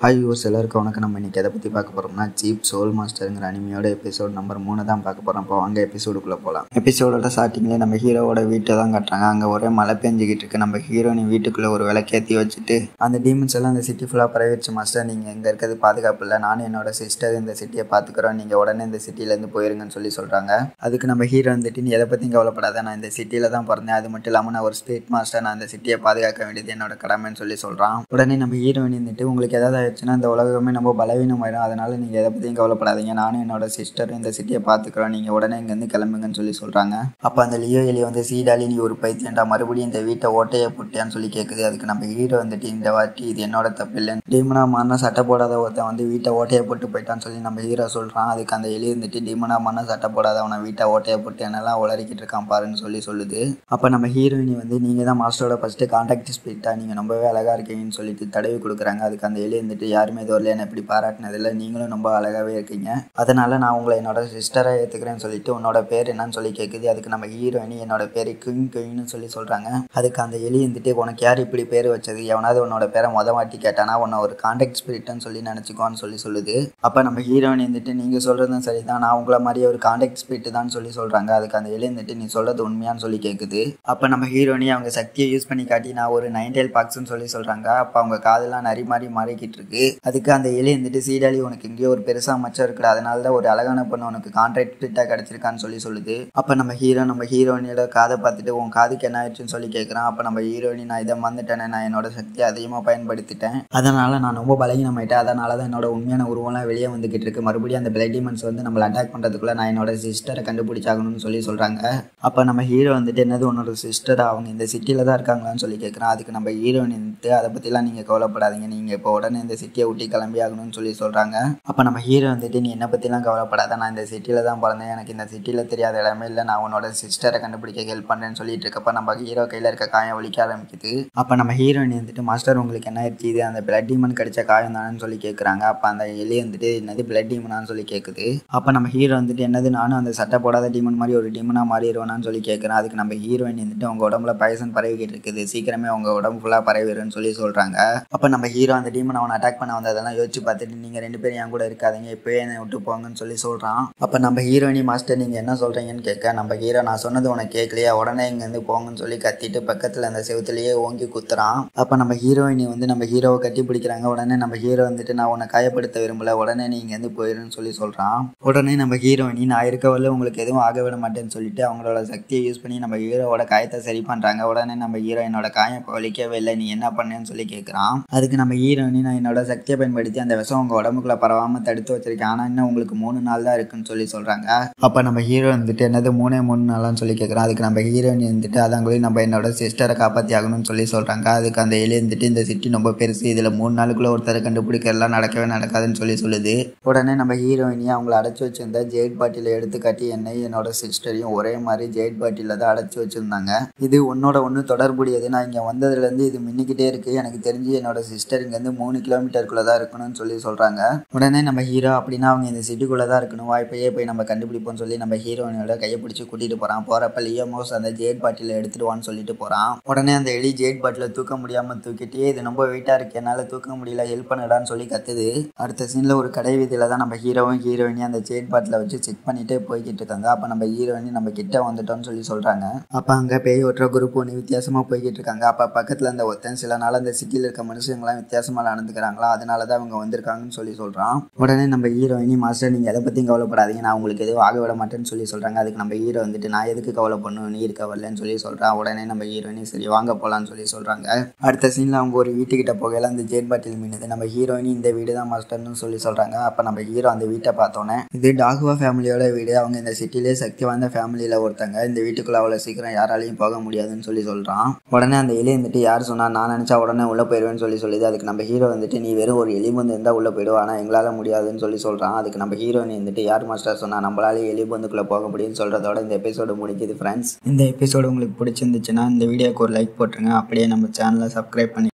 Hi use எல்லாருக்கும் வணக்கம். நம்ம இன்றைக்கி எதை பற்றி பார்க்க போகிறோம்னா சீப் சோல் மாஸ்டருங்கிற அனிமையோட எபிசோட் நம்பர் 3 தான் பார்க்க போகிறோம். இப்போ வாங்க எபிசோடுக்குள்ளே போகலாம். எபிசோடோட ஸ்டார்டிங்லேயே நம்ம ஹீரோவோட வீட்டை தான் காட்டுறாங்க. அங்கே ஒரே மழை பெஞ்சிக்கிட்டு இருக்கு. நம்ம ஹீரோனி வீட்டுக்குள்ளே ஒரு விளக்கேற்றி வச்சுட்டு அந்த டீமன்ஸ் எல்லாம் அந்த சிட்டி ஃபுல்லாக பரவிடுச்சு. மாஸ்டர் நீங்கள் எங்கே இருக்கிறது பாதுகாப்பு இல்லை, நானும் என்னோட சிஸ்டர் இந்த சிட்டியை பார்த்துக்குறோம், நீங்கள் உடனே இந்த சிட்டிலேருந்து போயிருங்கன்னு சொல்கிறாங்க. அதுக்கு நம்ம ஹீரோ வந்துட்டு நீ எதை பற்றியும் கவலைப்படாத, நான் இந்த சிட்டியில் தான் பிறந்தேன், அது மட்டும் இல்லாமல் நான் ஒரு ஸ்பீட் மாஸ்டர், நான் இந்த சிட்டியை பாதுகாக்க வேண்டியது என்னோட கடமைன்னு சொல்கிறான். உடனே நம்ம ஹீரோயின் வந்துட்டு உங்களுக்கு ஏதாவது ஆயிடுச்சுன்னா இந்த உலகமே நம்ம பலவீனமாயிடும், அதனால நீங்கள் எதை பற்றியும் கவலைப்படாதீங்க, நானும் என்னோட சிஸ்டரும் இந்த சிட்டியை பார்த்துக்கிறோம், நீங்கள் உடனே இங்கேருந்து கிளம்புங்கன்னு சொல்கிறாங்க. அப்போ அந்த லியோ எலி வந்து சீடாலி நீ ஒரு பைத்தியண்டா, மறுபடியும் இந்த வீட்டை ஓட்டையை போட்டியான்னு கேட்குது. அதுக்கு நம்ம ஹீரோ வந்துட்டு இந்த வாட்டி இது என்னோட தப்பு இல்லைன்னு டீமனா மாறினா சட்டை போடாத ஒருத்தன் வந்து வீட்டை ஓட்டையை போட்டு போயிட்டான்னு நம்ம ஹீரோ சொல்கிறான். அதுக்கு அந்த எலி வந்துட்டு டீமனா மாறினா சட்டை போடாத அவனை வீட்டை ஓட்டையை போட்டு என்னெல்லாம் உளறிக்கிட்டு இருக்கான் பாருன்னு சொல்லுது. அப்போ நம்ம ஹீரோயினி வந்து நீங்கள் தான் மாஸ்டரோட ஃபஸ்ட்டு கான்டாக்ட் ஸ்பீட்டா, நீங்கள் ரொம்பவே அழகாக இருக்கீங்கன்னு சொல்லிட்டு தடவி கொடுக்குறாங்க. அதுக்கு அந்த எலி வந்துட்டு யாருமே இதுவரையில என்ன இப்படி பாராட்டினதில்லை, நீங்களும் ரொம்ப அழகாகவே இருக்கீங்க, அதனால நான் உங்களை என்னோட சிஸ்டராக ஏற்றுக்கிறேன்னு சொல்லிட்டு உன்னோட பேர் என்னன்னு கேட்குது. அதுக்கு நம்ம ஹீரோயினி என்னோட பேர் குயின்னு சொல்கிறாங்க. அதுக்கு அந்த எலி வந்துட்டு உனக்கு யார் இப்படி பேர் வச்சது, எவனாவது உன்னோட பேரை வாட்டி கேட்டானா உன்னை ஒரு கான்டாக்ட் ஸ்பிரிட்னு நினச்சிக்கோன்னு சொல்லுது. அப்போ நம்ம ஹீரோயினி வந்துட்டு நீங்கள் சொல்கிறதும் சரி தான், நான் உங்களை மாதிரியே ஒரு கான்டாக்ட் ஸ்பிரிட் தான் சொல்கிறாங்க. அதுக்கு அந்த எலி வந்துட்டு நீ சொல்கிறது உண்மையான்னு கேட்குது. அப்போ நம்ம ஹீரோயினி அவங்க சக்தியை யூஸ் பண்ணி காட்டி நான் ஒரு 9 பாக்ஸ்ன்னு சொல்கிறாங்க. அப்போ அவங்க காதெல்லாம் நரி மாதிரி மாறிக்கிட்டு இருக்கு. அதுக்கு அந்த எலி வந்துட்டு சீடாலி உனக்கு இங்கேயோ ஒரு பெருசாக மச்சம் இருக்குது, அதனால தான் ஒரு அழகான பொண்ணு உனக்கு கான்ட்ராக்ட் ஸ்பிரிட்டாக கிடச்சிருக்கான்னு சொல்லுது. அப்போ நம்ம ஹீரோயினியோட காதை பார்த்துட்டு உன் காதுக்கு என்ன ஆயிடுச்சுன்னு கேட்குறான். அப்போ நம்ம ஹீரோயினி நான் இதை மறந்துட்டேனே, நான் என்னோட சக்தியை அதிகமாக பயன்படுத்திட்டேன், அதனால நான் ரொம்ப பலகீனமாயிட்டேன், அதனால தான் என்னோட உண்மையான உருவம்லாம் வெளியே வந்துகிட்டு இருக்கு, மறுபடியும் அந்த பிளட் டீமன்ஸ் வந்து நம்மளை அட்டாக் பண்ணுறதுக்குள்ள நான் என்னோட சிஸ்டரை கண்டுபிடிச்சாகணும்னு சொல்கிறாங்க. அப்போ நம்ம ஹீரோ வந்துட்டு என்னது உன்னோட சிஸ்டர் அவங்க இந்த சிட்டியில் தான் இருக்காங்களான்னு கேட்குறான். அதுக்கு நம்ம ஹீரோயின் வந்துட்டு அதை பற்றிலாம் நீங்கள் கவலைப்படாதீங்க, நீங்கள் இப்போ உடனே இந்த சிட்டியை விட்டு கிளம்பி ஆகணும்னு சொல்கிறாங்க. அப்போ நம்ம ஹீரோ வந்துட்டு நீ என்னை பற்றிலாம் கவலைப்படாத, நான் இந்த சிட்டியில் தான் பிறந்தேன், எனக்கு இந்த சிட்டியில் தெரியாத இடமே இல்லை, நான் உன்னோட சிஸ்டரை கண்டுபிடிக்க ஹெல்ப் பண்ணுறேன்னு சொல்லிட்டு இருக்கப்போ நம்ம ஹீரோ கையில் இருக்க காயம் வலிக்க ஆரம்பிக்குது. அப்போ நம்ம ஹீரோயின் வந்துட்டு மாஸ்டர் உங்களுக்கு என்ன ஆயிடுச்சு, இது அந்த பிளட் டீமன் கடிச்ச காயம் தானேன்னு கேட்குறாங்க. அப்போ அந்த எலி வந்துட்டு என்னது பிளட் டீமனான்னு கேட்குது. அப்போ நம்ம ஹீரோ வந்துட்டு என்னது நானும் அந்த சட்டை போடாத டீமன் மாதிரி ஒரு டீமனாக மாறிடுவேனான்னு கேட்குறேன். அதுக்கு நம்ம ஹீரோயின் வந்துட்டு உங்கள் உடம்புல பாய்சன் பரவிக்கிட்டு இருக்குது, சீக்கிரமே உங்கள் உடம்பு ஃபுல்லாக பரவிடுன்னு சொல்கிறாங்க. அப்போ நம்ம ஹீரோ அந்த டீமன் அவனை அட்டாக் பண்ண வந்ததெல்லாம் யோசிச்சு பார்த்துட்டு நீங்கள் 2 பேரும் என் கூட இருக்காதீங்க, இப்போயே என்னை விட்டு போங்கன்னு சொல்கிறான். அப்போ நம்ம ஹீரோயினி மாஸ்டர் நீங்கள் என்ன சொல்கிறீங்கன்னு கேட்க நம்ம ஹீரோ நான் சொன்னது உனக்கு கேட்கலையா, உடனே இங்கேருந்து போங்கன்னு கத்திட்டு பக்கத்தில் அந்த செவத்துலேயே ஓங்கி குத்துறான். அப்போ நம்ம ஹீரோயினி வந்து நம்ம ஹீரோவை கட்டி பிடிக்கிறாங்க. உடனே நம்ம ஹீரோ வந்துட்டு நான் உன்னை காயப்படுத்த விரும்பல, உடனே நீ இங்கேருந்து போயிருன்னு சொல்கிறான். உடனே நம்ம ஹீரோயினி நான் இருக்கவரை உங்களுக்கு எதுவும் ஆக விட மாட்டேன்னு சொல்லிட்டு அவங்களோட சக்தியை யூஸ் பண்ணி நம்ம ஹீரோவோட காயத்தை சரி பண்ணுறாங்க. உடனே நம்ம ஹீரோயினோட காயம் வலிக்கவே இல்லை, நீ என்ன பண்ணேன்னு கேட்குறான். அதுக்கு நம்ம ஹீரோயினி நான் என்னோட சக்தியை பயன்படுத்தி அந்த விஷம் உங்கள் உடம்புக்குள்ள பரவாமல் தடுத்து வச்சிருக்கேன், ஆனால் இன்னும் உங்களுக்கு 3 நாள் தான் இருக்குன்னு சொல்கிறாங்க. அப்போ நம்ம ஹீரோ வந்துட்டு என்னது 3 நாளான்னு கேட்குறான். அதுக்கு நம்ம ஹீரோயின் வந்துட்டு அதாங்களே நம்ம என்னோட சிஸ்டரை காப்பாற்றி ஆகணும்னு சொல்கிறாங்க. அதுக்கு அந்த எலி வந்துட்டு இந்த சிட்டி ரொம்ப பெருசு, இதில் 3 நாளுக்குள்ளே ஒருத்தரை கண்டுபிடிக்கிறதுலாம் நடக்கவே நடக்காதுன்னு சொல்லுது. உடனே நம்ம ஹீரோயினி அவங்கள அடைச்சி வச்சிருந்த ஜெயிட் பாட்டில எடுத்து காட்டி என்னோட சிஸ்டரையும் ஒரே மாதிரி ஜெயிட் பாட்டில தான் அடைச்சி வச்சிருந்தாங்க, இது ஒன்னோட ஒன்று தொடர்புடையது, நான் இங்கே வந்ததுலேருந்து இது மின்னிக்கிட்டே இருக்கு, எனக்கு தெரிஞ்சு என்னோட சிஸ்டர் இங்கேருந்து 3 கிலோமீட்டருக்குள்ளே தான் இருக்கணும்னு சொல்கிறாங்க. உடனே நம்ம ஹீரோ அப்படின்னா அவங்க இந்த சிட்டிக்குள்ளே தான் இருக்கணும், வாய்ப்பையே போய் நம்ம கண்டுபிடிப்போம்னு சொல்லி நம்ம ஹீரோயினோட கையை பிடிச்சி கூட்டிகிட்டு போகிறான். போகிறப்ப லியோமோஸ் அந்த ஜெயிட் பாட்டில எடுத்துடுவான்னு சொல்லிட்டு போகிறான். உடனே அந்த எலி ஜெயிட் பாட்டில தூக்க முடியாமல் தூக்கிட்டே இது ரொம்ப வெயிட்டாக இருக்கு, என்னால் தூக்க முடியல, ஹெல்ப் பண்ணுடான்னு கத்துது. அடுத்த சீனில் ஒரு கடை வீதியில் தான் நம்ம ஹீரோவும் ஹீரோயினி அந்த ஜெயிட் பாட்டில வச்சு செக் பண்ணிட்டே போய்கிட்டு இருக்காங்க. அப்போ நம்ம ஹீரோயினி நம்ம கிட்ட வந்துட்டோம்னு சொல்கிறாங்க. அப்போ அங்கே பேய் ஓட்டுற குரூப் ஒன்று வித்தியாசமாக போய்கிட்டு இருக்காங்க. அப்போ பக்கத்தில் அந்த ஒருத்தன் சில நாள் அந்த சிட்டியில் இருக்க மனுஷங்களாம் வித்தியாசமாக நடந்துக்கிறாங்களா, அதனால தான் அவங்க வந்திருக்காங்கன்னு சொல்கிறான். உடனே நம்ம ஹீரோயினி மாஸ்டர் நீங்கள் எதை பற்றியும் கவலைப்படாதீங்க, நான் உங்களுக்கு எதுவும் ஆக விட மாட்டேன்னு சொல்கிறாங்க. அதுக்கு நம்ம ஹீரோ வந்துட்டு நான் எதுக்கு கவலை பண்ணணும், நீ இருக்க வரலன்னு சொல்கிறான். உடனே நம்ம ஹீரோயினி சரி வாங்க போகலான்னு சொல்கிறாங்க. அடுத்த சீனில் அவங்க ஒரு வீட்டுக்கிட்ட போகல அந்த ஜெயிட் பாட்டில் மீனுது. நம்ம ஹீரோயினி இந்த வீடு தான் மாஸ்டர்னு சொல்கிறாங்க. அப்போ நம்ம ஹீரோ அந்த வீட்டை பார்த்தோன்னே இது டாகுவா ஃபேமிலியோட வீடு, அவங்க இந்த சிட்டிலே சக்தி வாய்ந்த ஃபேமிலியில் ஒருத்தங்க, இந்த வீட்டுக்குள்ளே அவ்வளோ சீக்கிரம் யாராலையும் போக முடியாதுன்னு சொல்கிறான். உடனே அந்த எலி வந்துட்டு யார் சொன்னா, நான் நினச்சா உடனே உள்ளே போயிடுவேன்னு சொல்லுது. அதுக்கு நம்ம ஹீரோ வந்துட்டு நீ வெறும் ஒரு எலிபந்து இருந்தால் உள்ளே போயிடுவோம், ஆனால் எங்களால் முடியாதுன்னு சொல்கிறான். அதுக்கு நம்ம ஹீரோயின் வந்துட்டு யார் மாஸ்டர் சொன்னா நம்மளாலே எலிபந்துக்குள்ளே போக முடியும்னு சொல்கிறதோட இந்த எபிசோடு முடிக்குது. ஃப்ரெண்ட்ஸ், இந்த எபிசோடு உங்களுக்கு பிடிச்சிருந்துச்சுன்னா இந்த வீடியோக்கு ஒரு லைக் போட்டுருங்க, அப்படியே நம்ம சேனலை சப்ஸ்கிரைப் பண்ணி